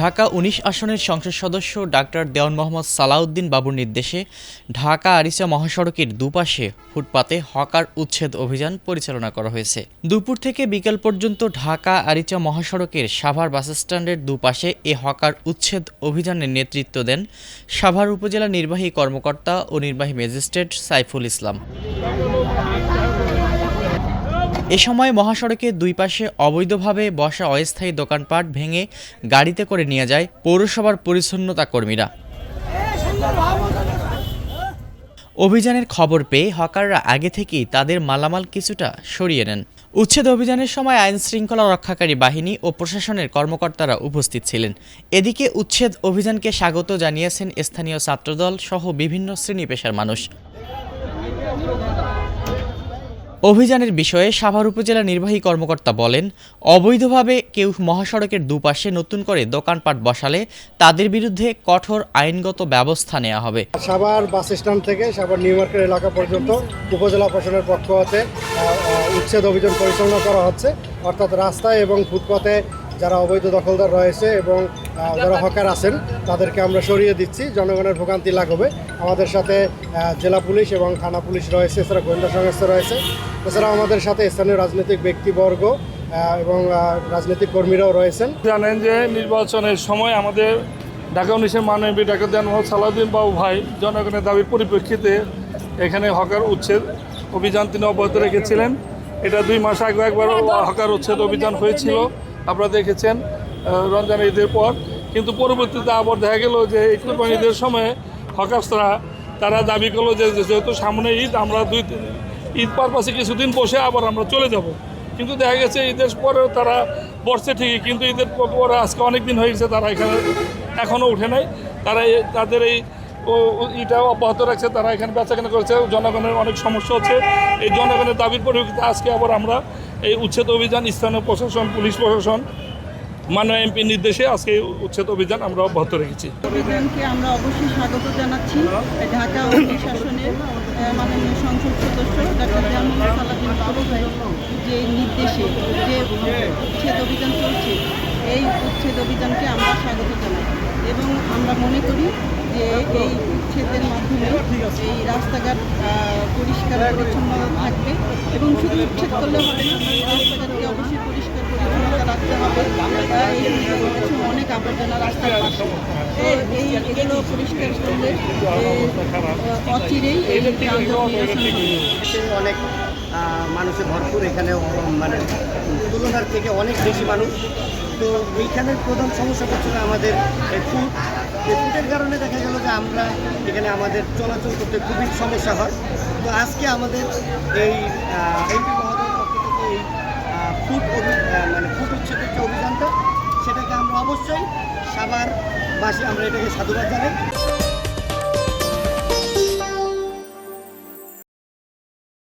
ঢাকা ১৯ আসনের সংসদ সদস্য ডাক্তার দেওয়ান মোহাম্মদ সালাউদ্দিন বাবুর নির্দেশে ঢাকা আরিচা মহাসড়কের দুপাশে ফুটপাতে হকার উচ্ছেদ অভিযান পরিচালনা করা হয়েছে। দুপুর থেকে বিকেল পর্যন্ত ঢাকা আরিচা মহাসড়কের সাভার বাসস্ট্যান্ডের দুপাশে এ হকার উচ্ছেদ অভিযানের নেতৃত্ব দেন সাভার উপজেলা নির্বাহী কর্মকর্তা ও নির্বাহী ম্যাজিস্ট্রেট সাইফুল ইসলাম। এ সময় মহাসড়কের দুই পাশে অবৈধভাবে বসা অস্থায়ী দোকানপাট ভেঙে গাড়িতে করে নিয়ে যায় পৌরসভার পরিচ্ছন্নতা কর্মীরা। অভিযানের খবর পেয়ে হকাররা আগে থেকেই তাদের মালামাল কিছুটা সরিয়ে নেন। উচ্ছেদ অভিযানের সময় আইন শৃঙ্খলা রক্ষাকারী বাহিনী ও প্রশাসনের কর্মকর্তারা উপস্থিত ছিলেন। এদিকে উচ্ছেদ অভিযানকে স্বাগত জানিয়েছেন স্থানীয় ছাত্রদল সহ বিভিন্ন শ্রেণী পেশার মানুষ। অভিযানের বিষয়ে সাভার উপজেলা নির্বাহী কর্মকর্তা বলেন, অবৈধভাবে কেউ মহাসড়কের দুপাশে নতুন করে দোকানপাট বসালে তাদের বিরুদ্ধে কঠোর আইনগত ব্যবস্থা নেওয়া হবে। সাভার বাস স্ট্যান্ড থেকে সাভার নিউ মার্কেট এলাকা পর্যন্ত উপজেলা প্রশাসনের পক্ষ হতে উচ্ছেদ অভিযান পরিচালনা করা হচ্ছে। অর্থাৎ রাস্তায় এবং ফুটপাতে যারা অবৈধ দখলদার রয়েছে এবং যারা হকার আছেন তাদেরকে আমরা সরিয়ে দিচ্ছি। জনগণের ভোগান্তি লাঘবে আমাদের সাথে জেলা পুলিশ এবং থানা পুলিশ রয়েছে, এছাড়া গোয়েন্দা সংস্থা রয়েছে, এছাড়া আমাদের সাথে স্থানীয় রাজনৈতিক ব্যক্তিবর্গ এবং রাজনৈতিক কর্মীরাও রয়েছেন। জানেন যে নির্বাচনের সময় আমাদের ঢাকা ১৯-এর মাননীয় ডাক্তার দেওয়ান মোহাম্মদ সালাউদ্দিন বাবু ভাই জনগণের দাবির পরিপ্রেক্ষিতে এখানে হকার উচ্ছেদ অভিযান তিনি অব্যাহত রেখেছিলেন। এটা ২ মাস আগে একবার হকার উচ্ছেদ অভিযান হয়েছিল, আপনারা দেখেছেন রমজান ঈদের পর। কিন্তু পরবর্তীতে আবার দেখা গেল যে এই কোরবানি ঈদের সময় হকার্সরা তারা দাবি করলো যে যেহেতু সামনে ঈদ, আমরা ঈদ পারপাসে কিছুদিন বসে আবার আমরা চলে যাব। কিন্তু দেখা গেছে ঈদের পরেও তারা বসছে ঠিকই, কিন্তু ঈদের পরে আজকে অনেক দিন হয়ে গেছে তারা এখানে এখনও উঠে নাই। তারা তাদের এটা অব্যাহত রাখছে, তারা এখানে বেচাকেনা করেছে। জনগণের অনেক সমস্যা হচ্ছে। এই জনগণের দাবির পরিপ্রেক্ষিতে আজকে আবার আমরা এই উচ্ছেদ অভিযান স্থানীয় প্রশাসন, পুলিশ প্রশাসন, মাননীয় এমপির নির্দেশে আজকে উচ্ছেদ অভিযান আমরা অব্যাহত রেখেছি। অভিযানকে আমরা অবশ্যই স্বাগত জানাচ্ছি। ঢাকা ১৯ আসনের মাননীয় সংসদ সদস্য ডাক্তার দেওয়ান মোহাম্মদ সালাউদ্দিন বাবু ভাই যে নির্দেশে যে উচ্ছেদ অভিযান চলছে, এই উচ্ছেদ অভিযানকে আমরা স্বাগত জানাই এবং আমরা মনে করি যে এই উচ্ছেদের মাধ্যমে এই রাস্তাঘাট পরিষ্কার পরিচ্ছন্ন থাকবে এবং শুধু উচ্ছেদ করলে হবে না, এই রাস্তাঘাটকে অবশ্যই পরিষ্কার পরিচ্ছন্নতা রাখতে হবে। অনেক আবর্জনা রাস্তার পাশে, এগুলো পরিষ্কার করলে অচিরেই এই অনেক মানুষে ভরপুর, এখানে মানে তুলনার থেকে অনেক বেশি মানুষ। তো এইখানের প্রধান সমস্যা হচ্ছে আমাদের ফুটের কারণে দেখা গেল যে আমরা এখানে আমাদের চলাচল করতে খুবই সমস্যা হয়। তো আজকে আমাদের এই এমপি মহোদয়ের পক্ষ থেকে এই ফুট উচ্ছেদের যে অভিযানটা, সেটাকে আমরা অবশ্যই সাভারবাসী আমরা এটাকে সাধুবাদ জানাই।